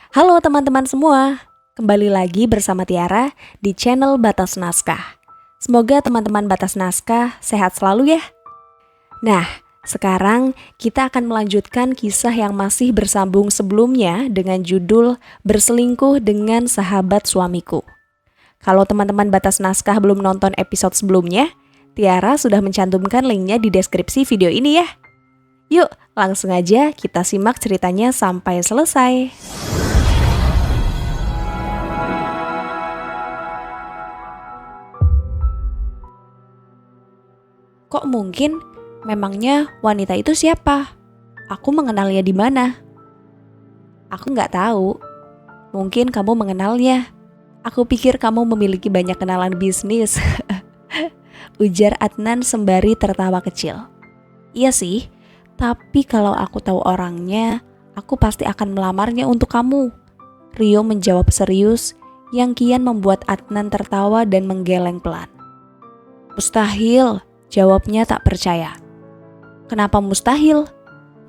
Halo teman-teman semua, kembali lagi bersama Tiara di channel Batas Naskah. Semoga teman-teman Batas Naskah sehat selalu ya. Nah, sekarang kita akan melanjutkan kisah yang masih bersambung sebelumnya dengan judul Berselingkuh dengan Sahabat Suamiku. Kalau teman-teman Batas Naskah belum nonton episode sebelumnya, Tiara sudah mencantumkan linknya di deskripsi video ini ya. Yuk, langsung aja kita simak ceritanya sampai selesai. Kok mungkin? Memangnya wanita itu siapa? Aku mengenalnya di mana? Aku nggak tahu. Mungkin kamu mengenalnya. Aku pikir kamu memiliki banyak kenalan bisnis. Ujar Adnan sembari tertawa kecil. Iya sih, tapi kalau aku tahu orangnya, aku pasti akan melamarnya untuk kamu. Rio menjawab serius, yang kian membuat Adnan tertawa dan menggeleng pelan. Mustahil. Jawabnya tak percaya. Kenapa mustahil?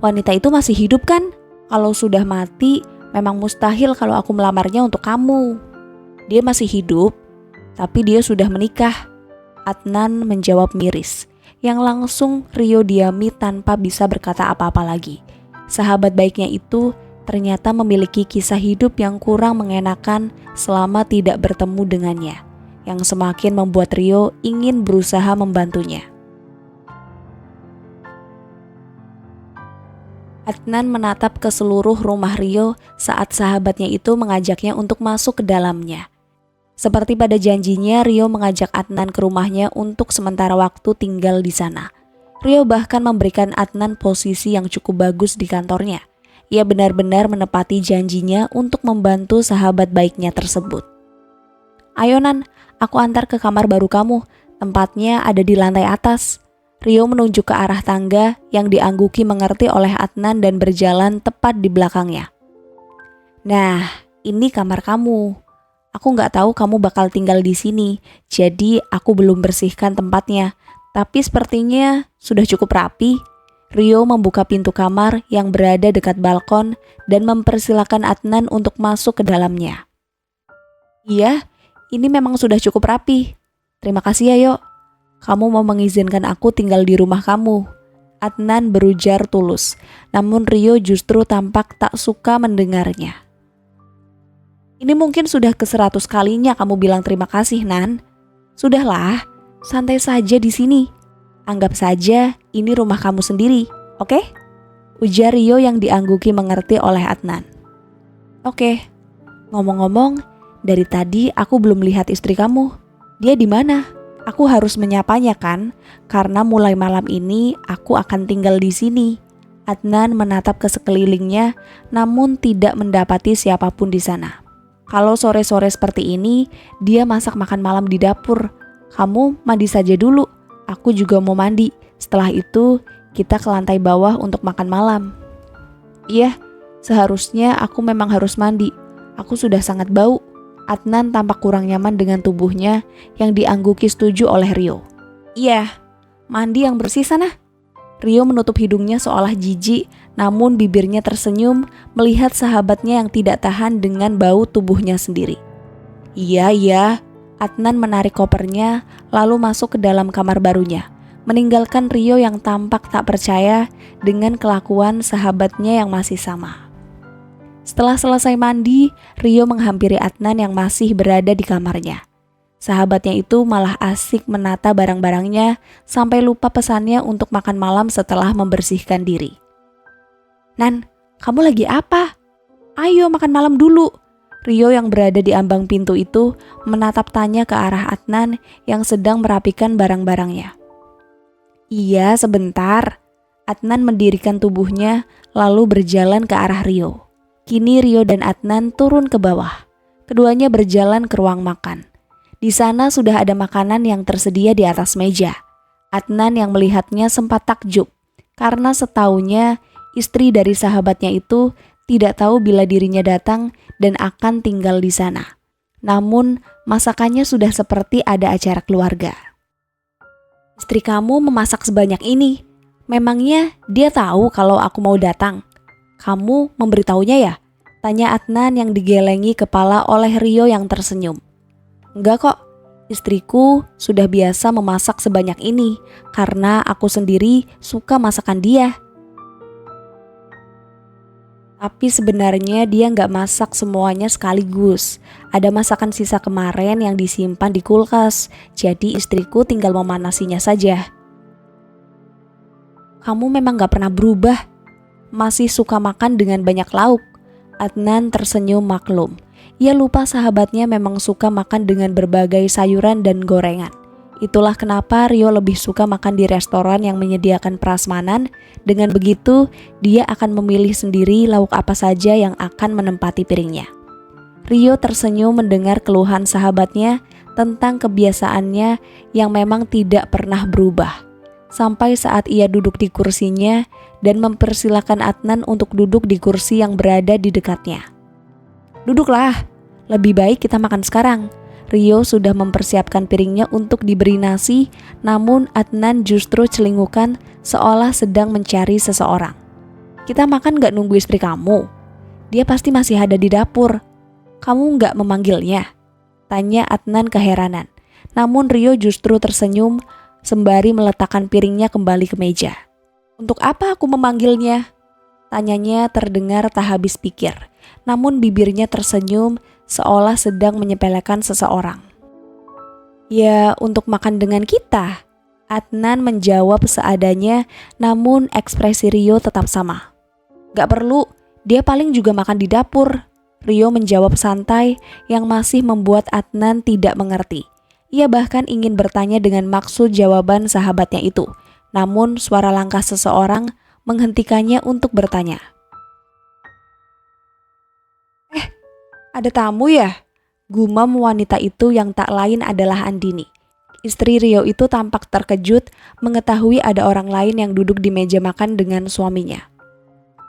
Wanita itu masih hidup kan? Kalau sudah mati, memang mustahil kalau aku melamarnya untuk kamu. Dia masih hidup, tapi dia sudah menikah. Adnan menjawab miris, yang langsung Rio diami tanpa bisa berkata apa-apa lagi. Sahabat baiknya itu ternyata memiliki kisah hidup yang kurang mengenakan selama tidak bertemu dengannya, yang semakin membuat Rio ingin berusaha membantunya. Adnan menatap ke seluruh rumah Rio saat sahabatnya itu mengajaknya untuk masuk ke dalamnya. Seperti pada janjinya, Rio mengajak Adnan ke rumahnya untuk sementara waktu tinggal di sana. Rio bahkan memberikan Adnan posisi yang cukup bagus di kantornya. Ia benar-benar menepati janjinya untuk membantu sahabat baiknya tersebut. Ayo Nan, aku antar ke kamar baru kamu. Tempatnya ada di lantai atas. Rio menunjuk ke arah tangga yang diangguki mengerti oleh Adnan dan berjalan tepat di belakangnya. Nah, ini kamar kamu. Aku nggak tahu kamu bakal tinggal di sini, jadi aku belum bersihkan tempatnya. Tapi sepertinya sudah cukup rapi. Rio membuka pintu kamar yang berada dekat balkon dan mempersilakan Adnan untuk masuk ke dalamnya. Iya, ini memang sudah cukup rapi. Terima kasih ya, Yok. Kamu mau mengizinkan aku tinggal di rumah kamu? Adnan berujar tulus, namun Rio justru tampak tak suka mendengarnya. Ini mungkin sudah ke-100 kalinya kamu bilang terima kasih, Nan. Sudahlah, santai saja di sini. Anggap saja ini rumah kamu sendiri, oke? Ujar Rio yang diangguki mengerti oleh Adnan. Oke. Ngomong-ngomong, dari tadi aku belum lihat istri kamu. Dia di mana? Aku harus menyapanya kan, karena mulai malam ini aku akan tinggal di sini. Adnan menatap ke sekelilingnya, namun tidak mendapati siapapun di sana. Kalau sore-sore seperti ini, dia masak makan malam di dapur. Kamu mandi saja dulu, aku juga mau mandi. Setelah itu, kita ke lantai bawah untuk makan malam. Iya, seharusnya aku memang harus mandi. Aku sudah sangat bau. Adnan tampak kurang nyaman dengan tubuhnya yang diangguki setuju oleh Rio. Iya, mandi yang bersih sana. Rio menutup hidungnya seolah jijik, namun bibirnya tersenyum melihat sahabatnya yang tidak tahan dengan bau tubuhnya sendiri. Iya. Adnan menarik kopernya lalu masuk ke dalam kamar barunya, meninggalkan Rio yang tampak tak percaya dengan kelakuan sahabatnya yang masih sama. Setelah selesai mandi, Rio menghampiri Adnan yang masih berada di kamarnya. Sahabatnya itu malah asik menata barang-barangnya sampai lupa pesannya untuk makan malam setelah membersihkan diri. Nan, kamu lagi apa? Ayo makan malam dulu. Rio yang berada di ambang pintu itu menatap tanya ke arah Adnan yang sedang merapikan barang-barangnya. Iya, sebentar. Adnan mendirikan tubuhnya lalu berjalan ke arah Rio. Kini Rio dan Adnan turun ke bawah. Keduanya berjalan ke ruang makan. Di sana sudah ada makanan yang tersedia di atas meja. Adnan yang melihatnya sempat takjub karena setaunya istri dari sahabatnya itu tidak tahu bila dirinya datang dan akan tinggal di sana. Namun masakannya sudah seperti ada acara keluarga. Istri kamu memasak sebanyak ini. Memangnya dia tahu kalau aku mau datang? Kamu memberitahunya ya? Tanya Adnan yang digelengi kepala oleh Rio yang tersenyum. Enggak kok, istriku sudah biasa memasak sebanyak ini karena aku sendiri suka masakan dia. Tapi sebenarnya dia nggak masak semuanya sekaligus. Ada masakan sisa kemarin yang disimpan di kulkas, jadi istriku tinggal memanasinya saja. Kamu memang nggak pernah berubah, masih suka makan dengan banyak lauk. Adnan tersenyum maklum. Ia lupa sahabatnya memang suka makan dengan berbagai sayuran dan gorengan. Itulah kenapa Rio lebih suka makan di restoran yang menyediakan prasmanan. Dengan begitu, dia akan memilih sendiri lauk apa saja yang akan menempati piringnya. Rio tersenyum mendengar keluhan sahabatnya tentang kebiasaannya yang memang tidak pernah berubah. Sampai saat ia duduk di kursinya dan mempersilahkan Adnan untuk duduk di kursi yang berada di dekatnya. Duduklah, lebih baik kita makan sekarang. Rio sudah mempersiapkan piringnya untuk diberi nasi, namun Adnan justru celingukan seolah sedang mencari seseorang. Kita makan gak nunggu istri kamu? Dia pasti masih ada di dapur. Kamu gak memanggilnya? Tanya Adnan keheranan. Namun Rio justru tersenyum sembari meletakkan piringnya kembali ke meja. Untuk apa aku memanggilnya? Tanyanya terdengar tak habis pikir. Namun bibirnya tersenyum seolah sedang menyepelekan seseorang. Ya, untuk makan dengan kita. Adnan menjawab seadanya, namun ekspresi Rio tetap sama. Gak perlu, dia paling juga makan di dapur. Rio menjawab santai yang masih membuat Adnan tidak mengerti. Ia bahkan ingin bertanya dengan maksud jawaban sahabatnya itu. Namun suara langkah seseorang menghentikannya untuk bertanya. Ada tamu ya? Gumam wanita itu yang tak lain adalah Andini. Istri Rio itu tampak terkejut mengetahui ada orang lain yang duduk di meja makan dengan suaminya.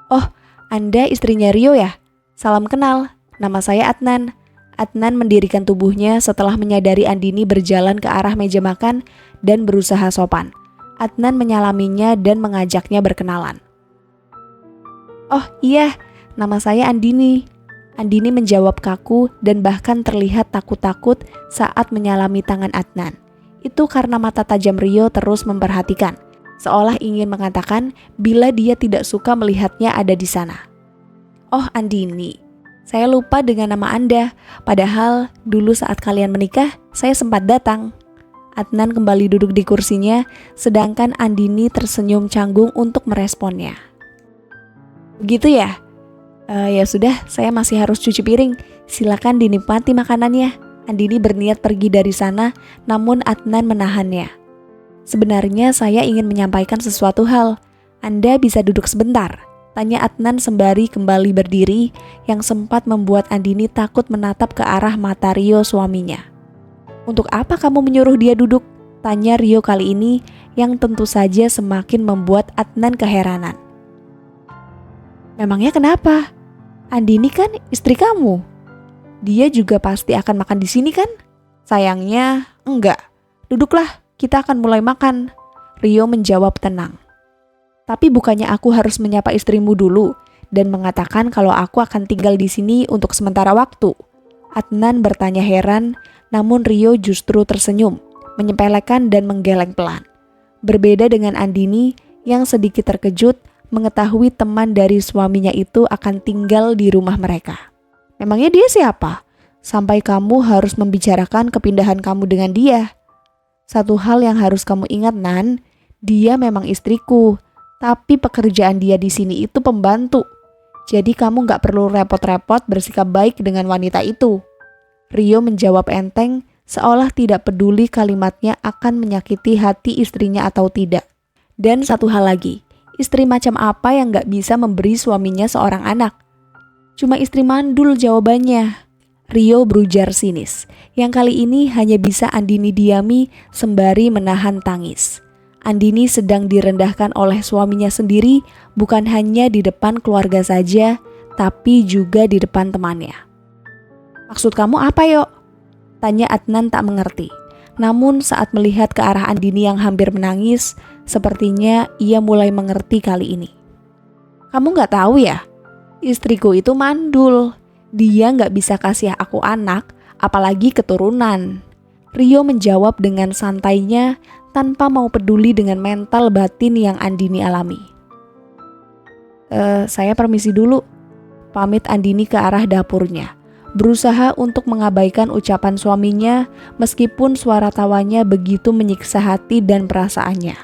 Oh, Anda istrinya Rio ya? Salam kenal, nama saya Adnan. Adnan mendirikan tubuhnya setelah menyadari Andini berjalan ke arah meja makan dan berusaha sopan. Adnan menyalaminya dan mengajaknya berkenalan. Oh iya, nama saya Andini. Andini menjawab kaku dan bahkan terlihat takut-takut saat menyalami tangan Adnan. Itu karena mata tajam Rio terus memperhatikan, seolah ingin mengatakan bila dia tidak suka melihatnya ada di sana. Oh Andini, saya lupa dengan nama Anda, padahal dulu saat kalian menikah saya sempat datang. Adnan kembali duduk di kursinya, sedangkan Andini tersenyum canggung untuk meresponnya. Begitu ya? Ya sudah, saya masih harus cuci piring. Silakan dinikmati makanannya. Andini berniat pergi dari sana, namun Adnan menahannya. Sebenarnya saya ingin menyampaikan sesuatu hal. Anda bisa duduk sebentar? Tanya Adnan sembari kembali berdiri, yang sempat membuat Andini takut menatap ke arah mata Rio suaminya. Untuk apa kamu menyuruh dia duduk? Tanya Rio kali ini yang tentu saja semakin membuat Adnan keheranan. Memangnya kenapa? Andini kan istri kamu. Dia juga pasti akan makan di sini kan? Sayangnya enggak. Duduklah, kita akan mulai makan. Rio menjawab tenang. Tapi bukannya aku harus menyapa istrimu dulu dan mengatakan kalau aku akan tinggal di sini untuk sementara waktu? Adnan bertanya heran. Namun Rio justru tersenyum, menyepelekan dan menggeleng pelan. Berbeda dengan Andini yang sedikit terkejut mengetahui teman dari suaminya itu akan tinggal di rumah mereka. Memangnya dia siapa? Sampai kamu harus membicarakan kepindahan kamu dengan dia. Satu hal yang harus kamu ingat Nan, dia memang istriku, tapi pekerjaan dia di sini itu pembantu. Jadi kamu gak perlu repot-repot bersikap baik dengan wanita itu. Rio menjawab enteng seolah tidak peduli kalimatnya akan menyakiti hati istrinya atau tidak. Dan satu hal lagi, istri macam apa yang gak bisa memberi suaminya seorang anak? Cuma istri mandul jawabannya. Rio berujar sinis, yang kali ini hanya bisa Andini diami sembari menahan tangis. Andini sedang direndahkan oleh suaminya sendiri, bukan hanya di depan keluarga saja, tapi juga di depan temannya. Maksud kamu apa Yok? Tanya Adnan tak mengerti. Namun saat melihat ke arah Andini yang hampir menangis, sepertinya ia mulai mengerti kali ini. Kamu gak tahu ya? Istriku itu mandul. Dia nggak bisa kasih aku anak, apalagi keturunan. Rio menjawab dengan santainya tanpa mau peduli dengan mental batin yang Andini alami. Saya permisi dulu, pamit Andini ke arah dapurnya. Berusaha untuk mengabaikan ucapan suaminya meskipun suara tawanya begitu menyiksa hati dan perasaannya.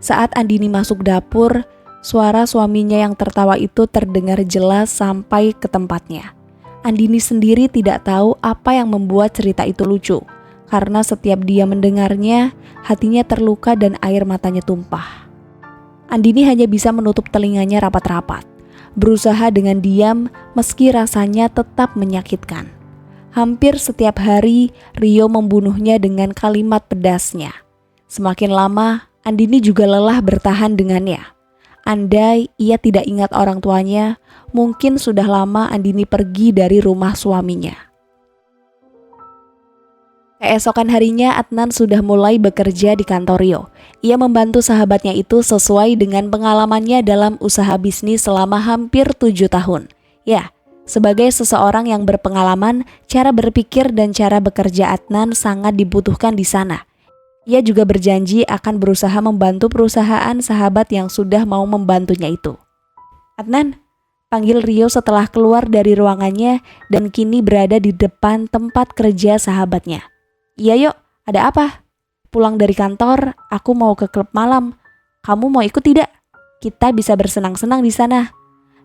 Saat Andini masuk dapur, suara suaminya yang tertawa itu terdengar jelas sampai ke tempatnya. Andini sendiri tidak tahu apa yang membuat cerita itu lucu, karena setiap dia mendengarnya, hatinya terluka dan air matanya tumpah. Andini hanya bisa menutup telinganya rapat-rapat, berusaha dengan diam meski rasanya tetap menyakitkan. Hampir setiap hari, Rio membunuhnya dengan kalimat pedasnya. Semakin lama, Andini juga lelah bertahan dengannya. Andai ia tidak ingat orang tuanya, mungkin sudah lama Andini pergi dari rumah suaminya. Keesokan harinya Adnan sudah mulai bekerja di kantor Rio. Ia membantu sahabatnya itu sesuai dengan pengalamannya dalam usaha bisnis selama hampir 7 tahun. Ya, sebagai seseorang yang berpengalaman, cara berpikir dan cara bekerja Adnan sangat dibutuhkan di sana. Ia juga berjanji akan berusaha membantu perusahaan sahabat yang sudah mau membantunya itu. Adnan, panggil Rio setelah keluar dari ruangannya dan kini berada di depan tempat kerja sahabatnya. Iya yuk, ada apa? Pulang dari kantor, aku mau ke klub malam. Kamu mau ikut tidak? Kita bisa bersenang-senang di sana.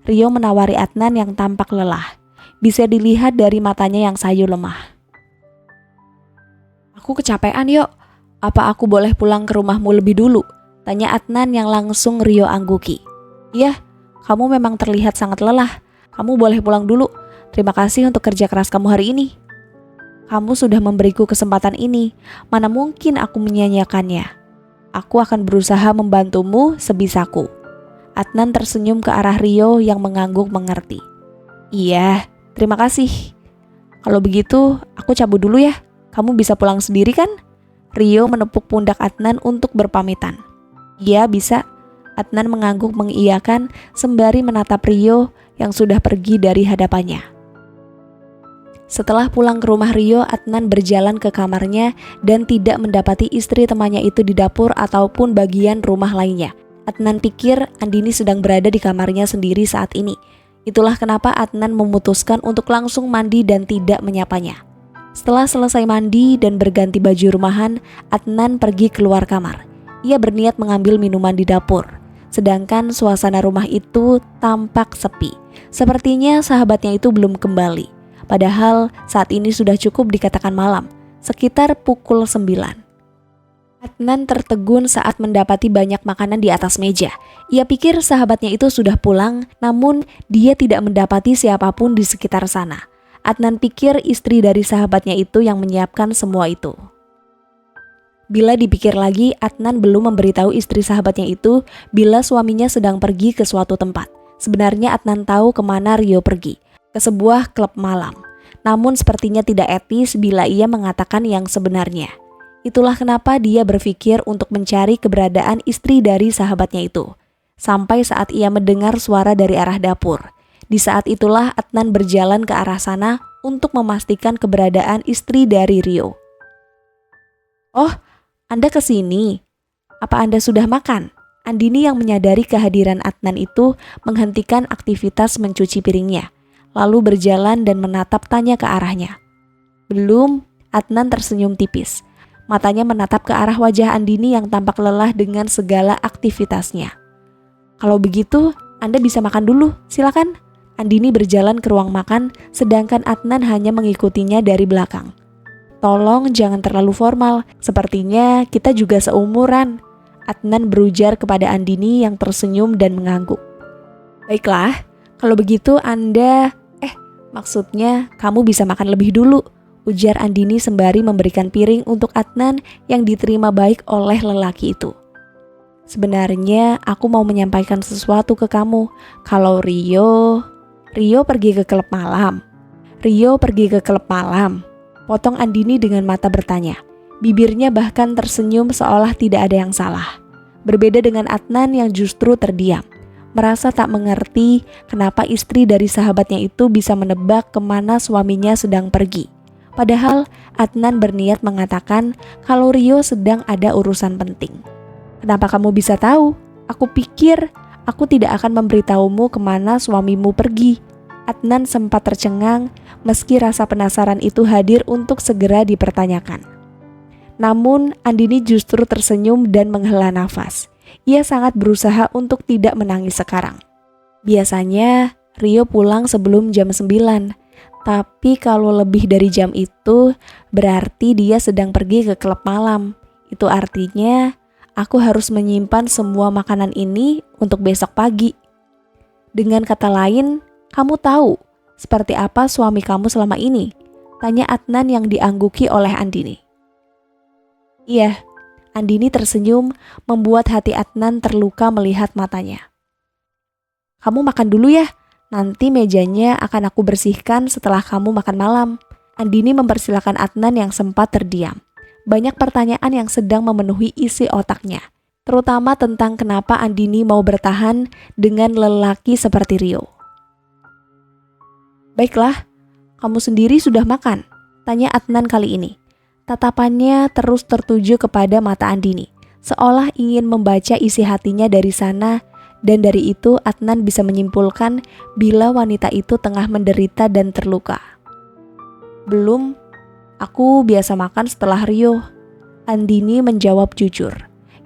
Rio menawari Adnan yang tampak lelah. Bisa dilihat dari matanya yang sayu lemah. Aku kecapean yuk. Apa aku boleh pulang ke rumahmu lebih dulu? Tanya Adnan yang langsung Rio angguki. Iya, kamu memang terlihat sangat lelah. Kamu boleh pulang dulu. Terima kasih untuk kerja keras kamu hari ini. Kamu sudah memberiku kesempatan ini. Mana mungkin aku menyia-nyiakannya. Aku akan berusaha membantumu sebisaku. Adnan tersenyum ke arah Rio yang mengangguk mengerti. Iya, terima kasih. Kalau begitu, aku cabut dulu ya. Kamu bisa pulang sendiri kan? Rio menepuk pundak Adnan untuk berpamitan. Iya bisa. Adnan mengangguk mengiyakan sembari menatap Rio yang sudah pergi dari hadapannya. Setelah pulang ke rumah Rio, Adnan berjalan ke kamarnya dan tidak mendapati istri temannya itu di dapur ataupun bagian rumah lainnya. Adnan pikir Andini sedang berada di kamarnya sendiri saat ini. Itulah kenapa Adnan memutuskan untuk langsung mandi dan tidak menyapanya. Setelah selesai mandi dan berganti baju rumahan, Adnan pergi keluar kamar. Ia berniat mengambil minuman di dapur. Sedangkan suasana rumah itu tampak sepi. Sepertinya sahabatnya itu belum kembali. Padahal saat ini sudah cukup dikatakan malam, sekitar pukul 9. Adnan tertegun saat mendapati banyak makanan di atas meja. Ia pikir sahabatnya itu sudah pulang, namun dia tidak mendapati siapapun di sekitar sana. Adnan pikir istri dari sahabatnya itu yang menyiapkan semua itu. Bila dipikir lagi, Adnan belum memberitahu istri sahabatnya itu bila suaminya sedang pergi ke suatu tempat. Sebenarnya Adnan tahu kemana Rio pergi, ke sebuah klub malam. Namun sepertinya tidak etis bila ia mengatakan yang sebenarnya. Itulah kenapa dia berpikir untuk mencari keberadaan istri dari sahabatnya itu. Sampai saat ia mendengar suara dari arah dapur. Di saat itulah Adnan berjalan ke arah sana untuk memastikan keberadaan istri dari Rio. Oh, Anda kesini? Apa Anda sudah makan? Andini yang menyadari kehadiran Adnan itu menghentikan aktivitas mencuci piringnya, lalu berjalan dan menatap tanya ke arahnya. Belum, Adnan tersenyum tipis. Matanya menatap ke arah wajah Andini yang tampak lelah dengan segala aktivitasnya. Kalau begitu, Anda bisa makan dulu, silakan. Andini berjalan ke ruang makan, sedangkan Adnan hanya mengikutinya dari belakang. Tolong jangan terlalu formal, sepertinya kita juga seumuran. Adnan berujar kepada Andini yang tersenyum dan mengangguk. Baiklah, kalau begitu maksudnya kamu bisa makan lebih dulu, ujar Andini sembari memberikan piring untuk Adnan yang diterima baik oleh lelaki itu. Sebenarnya aku mau menyampaikan sesuatu ke kamu. Kalau Rio pergi ke klub malam. Rio pergi ke klub malam. Potong Andini dengan mata bertanya. Bibirnya bahkan tersenyum seolah tidak ada yang salah. Berbeda dengan Adnan yang justru terdiam. merasa tak mengerti kenapa istri dari sahabatnya itu bisa menebak kemana suaminya sedang pergi. Padahal Adnan berniat mengatakan kalau Rio sedang ada urusan penting. "Kenapa kamu bisa tahu? Aku pikir aku tidak akan memberitahumu kemana suamimu pergi." Adnan sempat tercengang meski rasa penasaran itu hadir untuk segera dipertanyakan. Namun Andini justru tersenyum dan menghela nafas. Ia sangat berusaha untuk tidak menangis sekarang. Biasanya Rio pulang sebelum jam 9, tapi kalau lebih dari jam itu berarti dia sedang pergi ke klub malam. Itu artinya aku harus menyimpan semua makanan ini untuk besok pagi. Dengan kata lain, kamu tahu seperti apa suami kamu selama ini? Tanya Adnan yang diangguki oleh Andini. Iya, Andini tersenyum membuat hati Adnan terluka melihat matanya. Kamu makan dulu ya, nanti mejanya akan aku bersihkan setelah kamu makan malam. Andini mempersilakan Adnan yang sempat terdiam. Banyak pertanyaan yang sedang memenuhi isi otaknya, terutama tentang kenapa Andini mau bertahan dengan lelaki seperti Rio. Baiklah, kamu sendiri sudah makan? Tanya Adnan kali ini. Tatapannya terus tertuju kepada mata Andini, seolah ingin membaca isi hatinya dari sana, dan dari itu Adnan bisa menyimpulkan bila wanita itu tengah menderita dan terluka. Belum, aku biasa makan setelah Rio. Andini menjawab jujur,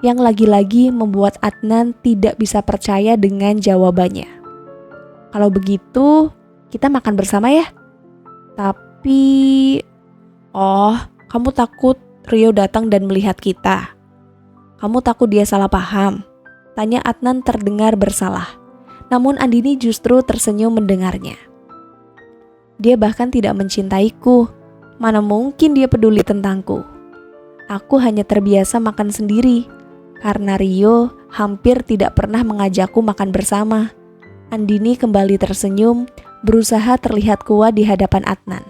yang lagi-lagi membuat Adnan tidak bisa percaya dengan jawabannya. Kalau begitu, kita makan bersama ya? Tapi... Oh, kamu takut Rio datang dan melihat kita? Kamu takut dia salah paham? Tanya Adnan terdengar bersalah. Namun Andini justru tersenyum mendengarnya. Dia bahkan tidak mencintaiku. Mana mungkin dia peduli tentangku? Aku hanya terbiasa makan sendiri. Karena Rio hampir tidak pernah mengajakku makan bersama. Andini kembali tersenyum, berusaha terlihat kuat di hadapan Adnan.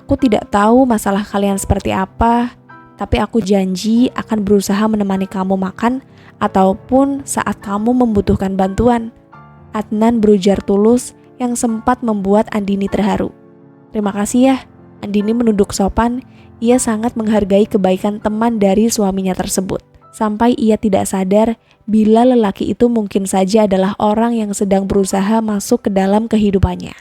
Aku tidak tahu masalah kalian seperti apa, tapi aku janji akan berusaha menemani kamu makan ataupun saat kamu membutuhkan bantuan. Adnan berujar tulus yang sempat membuat Andini terharu. Terima kasih ya. Andini menunduk sopan, ia sangat menghargai kebaikan teman dari suaminya tersebut. Sampai ia tidak sadar bila lelaki itu mungkin saja adalah orang yang sedang berusaha masuk ke dalam kehidupannya.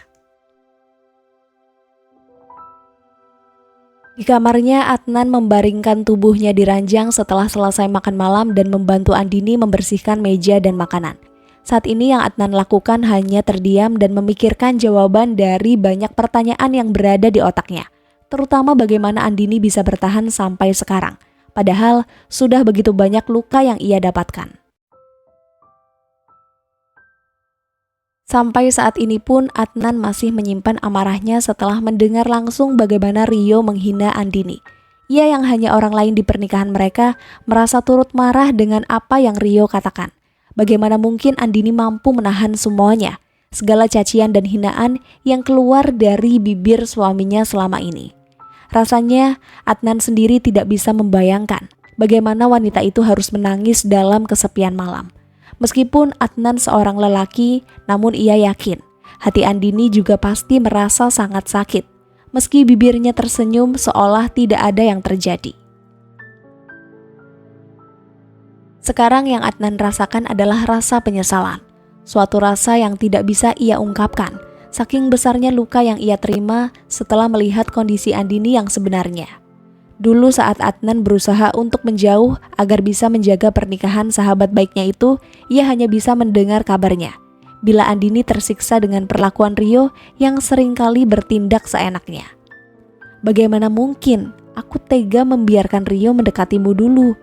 Di kamarnya, Adnan membaringkan tubuhnya di ranjang setelah selesai makan malam dan membantu Andini membersihkan meja dan makanan. Saat ini yang Adnan lakukan hanya terdiam dan memikirkan jawaban dari banyak pertanyaan yang berada di otaknya, terutama bagaimana Andini bisa bertahan sampai sekarang, padahal sudah begitu banyak luka yang ia dapatkan. Sampai saat ini pun Adnan masih menyimpan amarahnya setelah mendengar langsung bagaimana Rio menghina Andini. Ia yang hanya orang lain di pernikahan mereka merasa turut marah dengan apa yang Rio katakan. Bagaimana mungkin Andini mampu menahan semuanya, segala cacian dan hinaan yang keluar dari bibir suaminya selama ini. Rasanya Adnan sendiri tidak bisa membayangkan bagaimana wanita itu harus menangis dalam kesepian malam. Meskipun Adnan seorang lelaki, namun ia yakin hati Andini juga pasti merasa sangat sakit, meski bibirnya tersenyum seolah tidak ada yang terjadi. Sekarang yang Adnan rasakan adalah rasa penyesalan, suatu rasa yang tidak bisa ia ungkapkan, saking besarnya luka yang ia terima setelah melihat kondisi Andini yang sebenarnya. Dulu saat Adnan berusaha untuk menjauh agar bisa menjaga pernikahan sahabat baiknya itu, ia hanya bisa mendengar kabarnya. Bila Andini tersiksa dengan perlakuan Rio yang seringkali bertindak seenaknya. Bagaimana mungkin aku tega membiarkan Rio mendekatimu dulu?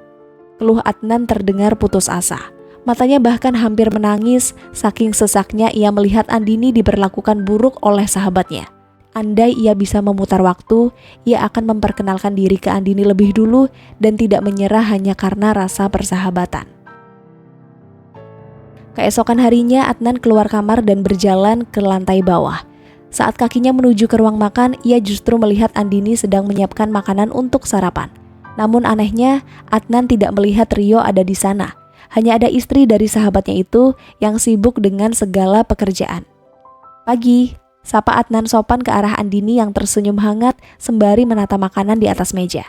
Keluh Adnan terdengar putus asa. Matanya bahkan hampir menangis saking sesaknya ia melihat Andini diperlakukan buruk oleh sahabatnya. Andai ia bisa memutar waktu, ia akan memperkenalkan diri ke Andini lebih dulu dan tidak menyerah hanya karena rasa persahabatan. Keesokan harinya Adnan keluar kamar dan berjalan ke lantai bawah. Saat kakinya menuju ke ruang makan, ia justru melihat Andini sedang menyiapkan makanan untuk sarapan. Namun anehnya, Adnan tidak melihat Rio ada di sana. Hanya ada istri dari sahabatnya itu yang sibuk dengan segala pekerjaan. Pagi, sapa Adnan sopan ke arah Andini yang tersenyum hangat sembari menata makanan di atas meja.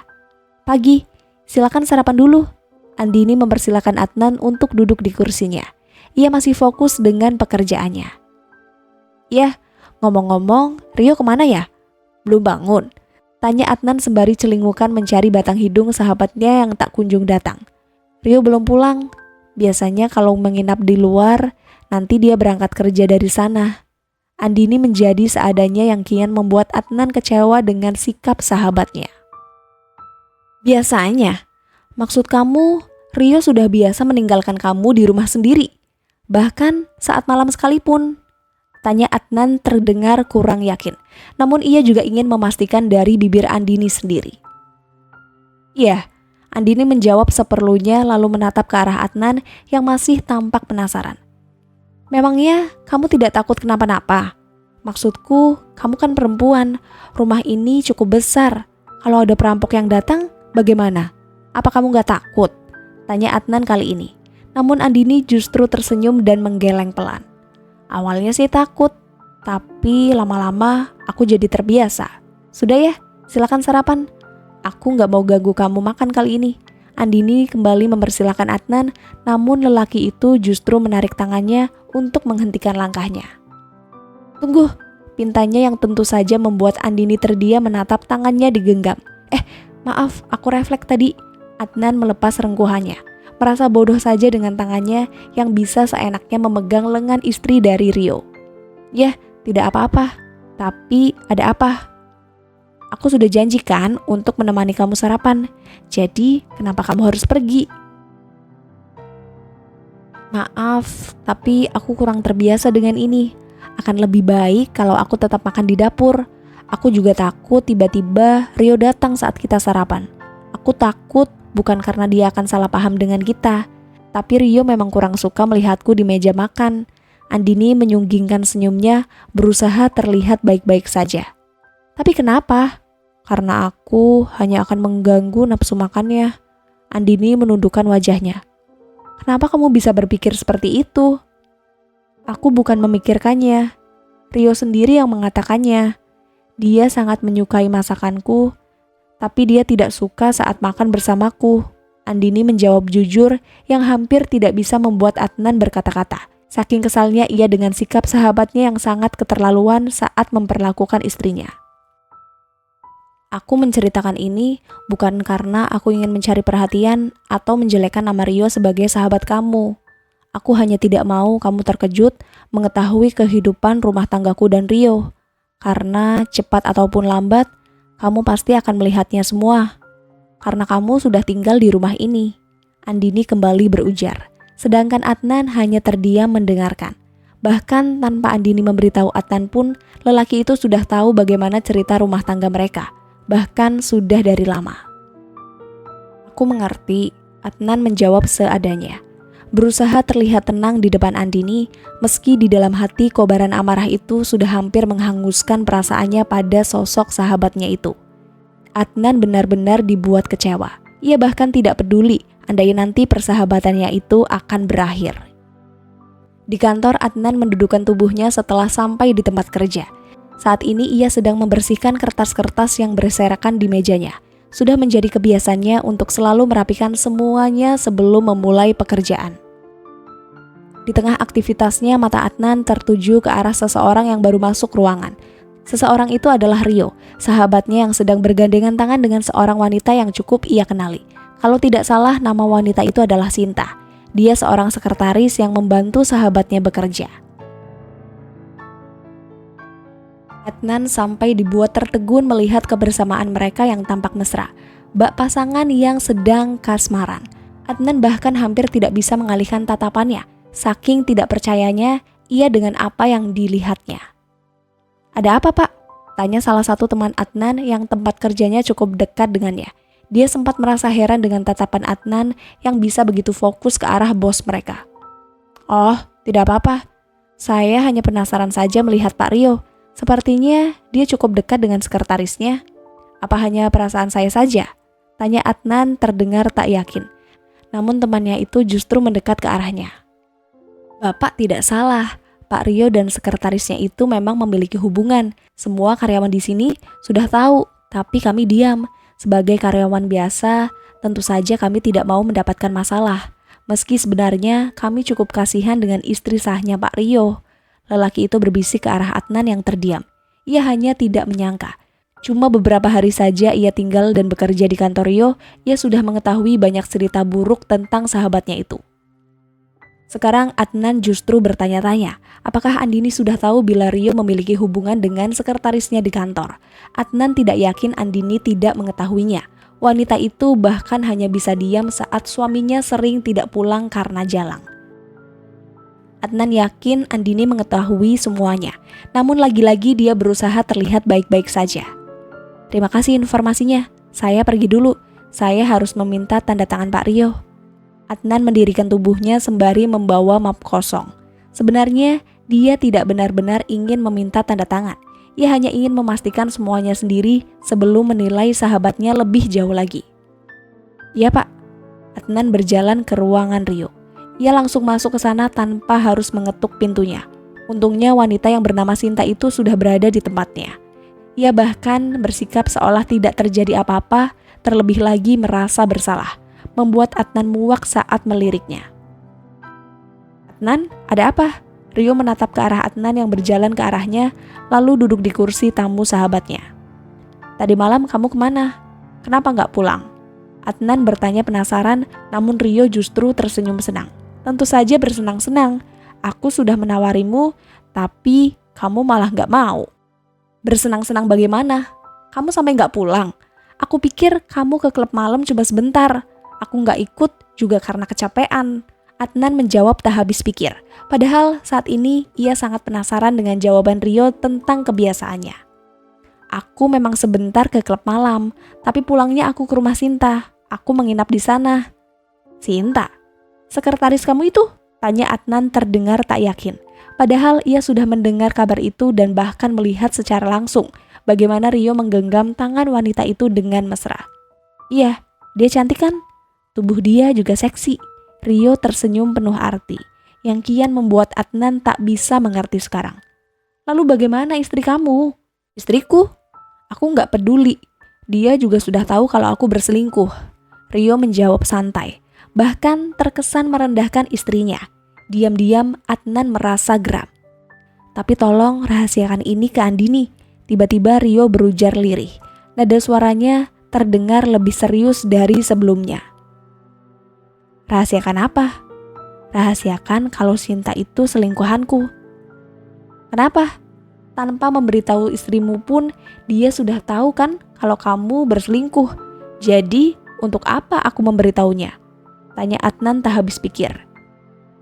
Pagi, silakan sarapan dulu. Andini mempersilakan Adnan untuk duduk di kursinya. Ia masih fokus dengan pekerjaannya. Ya, ngomong-ngomong, Rio kemana ya? Belum bangun? Tanya Adnan sembari celingukan mencari batang hidung sahabatnya yang tak kunjung datang. Rio belum pulang. Biasanya kalau menginap di luar, nanti dia berangkat kerja dari sana. Andini menjadi seadanya yang kian membuat Adnan kecewa dengan sikap sahabatnya. Biasanya? Maksud kamu, Rio sudah biasa meninggalkan kamu di rumah sendiri? Bahkan saat malam sekalipun? Tanya Adnan terdengar kurang yakin. Namun ia juga ingin memastikan dari bibir Andini sendiri. Iya, Andini menjawab seperlunya lalu menatap ke arah Adnan yang masih tampak penasaran. Memangnya kamu tidak takut kenapa-napa? Maksudku, kamu kan perempuan. Rumah ini cukup besar. Kalau ada perampok yang datang, bagaimana? Apa kamu gak takut? Tanya Adnan kali ini. Namun Andini justru tersenyum dan menggeleng pelan. Awalnya sih takut, tapi lama-lama aku jadi terbiasa. Sudah ya, silakan sarapan. Aku gak mau ganggu kamu makan kali ini. Andini kembali mempersilahkan Adnan, namun lelaki itu justru menarik tangannya untuk menghentikan langkahnya. Tunggu, pintanya yang tentu saja membuat Andini terdiam menatap tangannya digenggam. Maaf, aku refleks tadi. Adnan melepas rengkuhannya. Merasa bodoh saja dengan tangannya yang bisa seenaknya memegang lengan istri dari Rio. Ya, tidak apa-apa. Tapi ada apa? Aku sudah janjikan untuk menemani kamu sarapan. Jadi, kenapa kamu harus pergi? Maaf, tapi aku kurang terbiasa dengan ini. Akan lebih baik kalau aku tetap makan di dapur. Aku juga takut tiba-tiba Rio datang saat kita sarapan. Aku takut bukan karena dia akan salah paham dengan kita, tapi Rio memang kurang suka melihatku di meja makan. Andini menyunggingkan senyumnya, berusaha terlihat baik-baik saja. Tapi kenapa? Karena aku hanya akan mengganggu nafsu makannya. Andini menundukkan wajahnya. Kenapa kamu bisa berpikir seperti itu? Aku bukan memikirkannya. Rio sendiri yang mengatakannya. Dia sangat menyukai masakanku, tapi dia tidak suka saat makan bersamaku. Andini menjawab jujur yang hampir tidak bisa membuat Adnan berkata-kata. Saking kesalnya ia dengan sikap sahabatnya yang sangat keterlaluan saat memperlakukan istrinya. Aku menceritakan ini bukan karena aku ingin mencari perhatian atau menjelekkan nama Rio sebagai sahabat kamu. Aku hanya tidak mau kamu terkejut mengetahui kehidupan rumah tanggaku dan Rio. Karena cepat ataupun lambat, kamu pasti akan melihatnya semua. Karena kamu sudah tinggal di rumah ini. Andini kembali berujar. Sedangkan Adnan hanya terdiam mendengarkan. Bahkan tanpa Andini memberitahu Adnan pun, lelaki itu sudah tahu bagaimana cerita rumah tangga mereka. Bahkan sudah dari lama. Aku mengerti, Adnan menjawab seadanya. Berusaha terlihat tenang di depan Andini, meski di dalam hati kobaran amarah itu sudah hampir menghanguskan perasaannya pada sosok sahabatnya itu. Adnan benar-benar dibuat kecewa. Ia bahkan tidak peduli andai nanti persahabatannya itu akan berakhir. Di kantor, Adnan mendudukkan tubuhnya setelah sampai di tempat kerja. Saat ini ia sedang membersihkan kertas-kertas yang berserakan di mejanya. Sudah menjadi kebiasaannya untuk selalu merapikan semuanya sebelum memulai pekerjaan. Di tengah aktivitasnya, mata Adnan tertuju ke arah seseorang yang baru masuk ruangan. Seseorang itu adalah Rio, sahabatnya yang sedang bergandengan tangan dengan seorang wanita yang cukup ia kenali. Kalau tidak salah, nama wanita itu adalah Sinta. Dia seorang sekretaris yang membantu sahabatnya bekerja. Adnan sampai dibuat tertegun melihat kebersamaan mereka yang tampak mesra. Bak pasangan yang sedang kasmaran. Adnan bahkan hampir tidak bisa mengalihkan tatapannya. Saking tidak percayanya ia dengan apa yang dilihatnya. Ada apa, Pak? Tanya salah satu teman Adnan yang tempat kerjanya cukup dekat dengannya. Dia sempat merasa heran dengan tatapan Adnan yang bisa begitu fokus ke arah bos mereka. Oh, tidak apa-apa. Saya hanya penasaran saja melihat Pak Rio. Sepertinya dia cukup dekat dengan sekretarisnya. Apa hanya perasaan saya saja? Tanya Adnan terdengar tak yakin. namun temannya itu justru mendekat ke arahnya. Bapak tidak salah, Pak Rio dan sekretarisnya itu memang memiliki hubungan. Semua karyawan di sini sudah tahu, tapi kami diam. Sebagai karyawan biasa, tentu saja kami tidak mau mendapatkan masalah. Meski sebenarnya kami cukup kasihan dengan istri sahnya Pak Rio. Lelaki itu berbisik ke arah Adnan yang terdiam. Ia hanya tidak menyangka. Cuma beberapa hari saja ia tinggal dan bekerja di kantor Rio, ia sudah mengetahui banyak cerita buruk tentang sahabatnya itu. Sekarang Adnan justru bertanya-tanya, apakah Andini sudah tahu bila Rio memiliki hubungan dengan sekretarisnya di kantor. Adnan tidak yakin Andini tidak mengetahuinya. Wanita itu bahkan hanya bisa diam saat suaminya sering tidak pulang karena jalang. Adnan yakin Andini mengetahui semuanya, namun lagi-lagi dia berusaha terlihat baik-baik saja. Terima kasih informasinya, saya pergi dulu, saya harus meminta tanda tangan Pak Rio. Adnan mendirikan tubuhnya sembari membawa map kosong. Sebenarnya dia tidak benar-benar ingin meminta tanda tangan. Ia hanya ingin memastikan semuanya sendiri sebelum menilai sahabatnya lebih jauh lagi. Iya Pak. Adnan berjalan ke ruangan Rio. Ia langsung masuk ke sana tanpa harus mengetuk pintunya. Untungnya wanita yang bernama Sinta itu sudah berada di tempatnya. Ia bahkan bersikap seolah tidak terjadi apa-apa, terlebih lagi merasa bersalah, membuat Adnan muak saat meliriknya. Adnan, ada apa? Rio menatap ke arah Adnan yang berjalan ke arahnya, lalu duduk di kursi tamu sahabatnya. Tadi malam kamu kemana? Kenapa nggak pulang? Adnan bertanya penasaran, namun Rio justru tersenyum senang. Tentu saja bersenang-senang. Aku sudah menawarimu, tapi kamu malah nggak mau. Bersenang-senang bagaimana? Kamu sampai nggak pulang? Aku pikir kamu ke klub malam cuma sebentar. Aku nggak ikut juga karena kecapean. Adnan menjawab tak habis pikir. Padahal saat ini ia sangat penasaran dengan jawaban Rio tentang kebiasaannya. Aku memang sebentar ke klub malam, tapi pulangnya aku ke rumah Sinta. Aku menginap di sana. Sinta? Sekretaris kamu itu? Tanya Adnan terdengar tak yakin. Padahal ia sudah mendengar kabar itu dan bahkan melihat secara langsung bagaimana Rio menggenggam tangan wanita itu dengan mesra. Iya, dia cantik kan? Tubuh dia juga seksi. Rio tersenyum penuh arti, yang kian membuat Adnan tak bisa mengerti sekarang. Lalu bagaimana istri kamu? Istriku? Aku nggak peduli. Dia juga sudah tahu kalau aku berselingkuh. Rio menjawab santai, bahkan terkesan merendahkan istrinya. Diam-diam Adnan merasa geram. Tapi tolong rahasiakan ini ke Andini. Tiba-tiba Rio berujar lirih. Nada suaranya terdengar lebih serius dari sebelumnya. Rahasiakan apa? Rahasiakan kalau Sinta itu selingkuhanku. Kenapa? Tanpa memberitahu istrimu pun dia sudah tahu kan kalau kamu berselingkuh. Jadi untuk apa aku memberitahunya? Tanya Adnan tak habis pikir.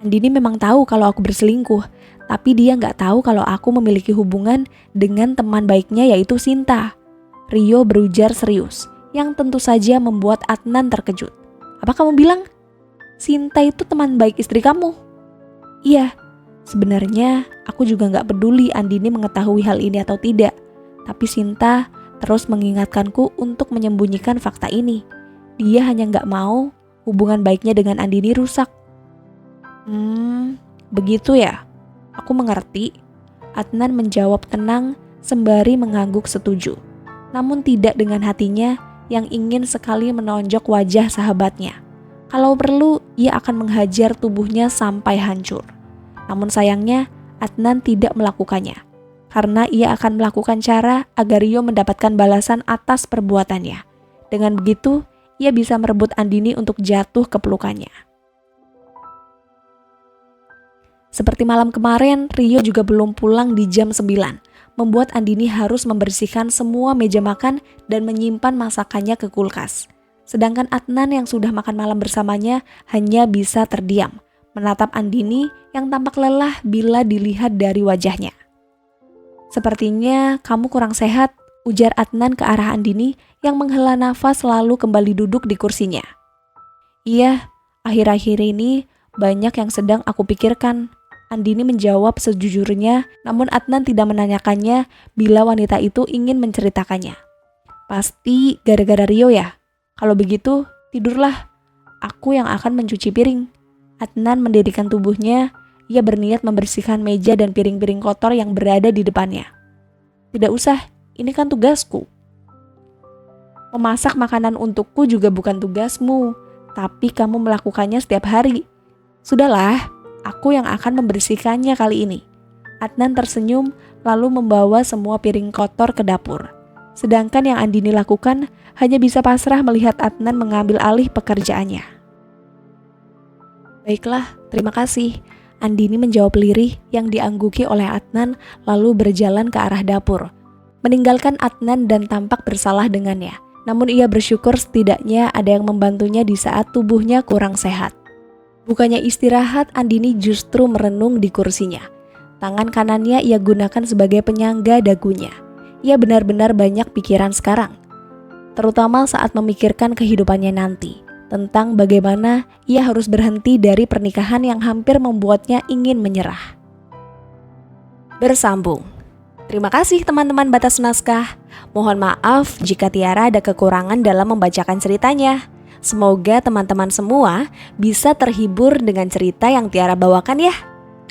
Andini memang tahu kalau aku berselingkuh, tapi dia nggak tahu kalau aku memiliki hubungan dengan teman baiknya yaitu Sinta. Rio berujar serius, yang tentu saja membuat Adnan terkejut. Apa kamu bilang? Sinta itu teman baik istri kamu? Iya, sebenarnya aku juga gak peduli Andini mengetahui hal ini atau tidak. Tapi Sinta terus mengingatkanku untuk menyembunyikan fakta ini. Dia hanya gak mau hubungan baiknya dengan Andini rusak. Begitu ya? Aku mengerti. Adnan menjawab tenang sembari mengangguk setuju. Namun tidak dengan hatinya yang ingin sekali menonjok wajah sahabatnya. Kalau perlu, ia akan menghajar tubuhnya sampai hancur. Namun sayangnya, Adnan tidak melakukannya. Karena ia akan melakukan cara agar Rio mendapatkan balasan atas perbuatannya. Dengan begitu, ia bisa merebut Andini untuk jatuh ke pelukannya. Seperti malam kemarin, Rio juga belum pulang di jam 9. Membuat Andini harus membersihkan semua meja makan dan menyimpan masakannya ke kulkas. Sedangkan Adnan yang sudah makan malam bersamanya hanya bisa terdiam, menatap Andini yang tampak lelah bila dilihat dari wajahnya. Sepertinya kamu kurang sehat, ujar Adnan ke arah Andini yang menghela nafas lalu kembali duduk di kursinya. Iya, akhir-akhir ini banyak yang sedang aku pikirkan. Andini menjawab sejujurnya, namun Adnan tidak menanyakannya bila wanita itu ingin menceritakannya. Pasti gara-gara Rio ya? Kalau begitu, tidurlah. aku yang akan mencuci piring. Adnan mendirikan tubuhnya, ia berniat membersihkan meja dan piring-piring kotor yang berada di depannya. Tidak usah, ini kan tugasku. Memasak makanan untukku juga bukan tugasmu, tapi kamu melakukannya setiap hari. Sudahlah, aku yang akan membersihkannya kali ini. Adnan tersenyum lalu membawa semua piring kotor ke dapur. Sedangkan yang Andini lakukan hanya bisa pasrah melihat Adnan mengambil alih pekerjaannya. Baiklah, terima kasih. Andini menjawab lirih yang diangguki oleh Adnan lalu berjalan ke arah dapur. Meninggalkan Adnan dan tampak bersalah dengannya. Namun ia bersyukur setidaknya ada yang membantunya di saat tubuhnya kurang sehat. Bukannya istirahat, Andini justru merenung di kursinya. Tangan kanannya ia gunakan sebagai penyangga dagunya. Ia benar-benar banyak pikiran sekarang. Terutama saat memikirkan kehidupannya nanti. Tentang bagaimana ia harus berhenti dari pernikahan yang hampir membuatnya ingin menyerah. Bersambung. Terima kasih teman-teman Batas Naskah. Mohon maaf jika Tiara ada kekurangan dalam membacakan ceritanya. Semoga teman-teman semua bisa terhibur dengan cerita yang Tiara bawakan ya.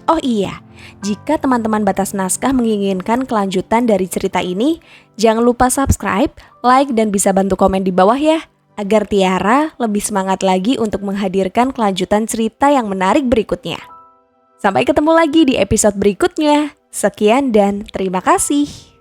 Oh iya, jika teman-teman Batas Naskah menginginkan kelanjutan dari cerita ini, jangan lupa subscribe, like, dan bisa bantu komen di bawah ya. Agar Tiara lebih semangat lagi untuk menghadirkan kelanjutan cerita yang menarik berikutnya. Sampai ketemu lagi di episode berikutnya. Sekian dan terima kasih.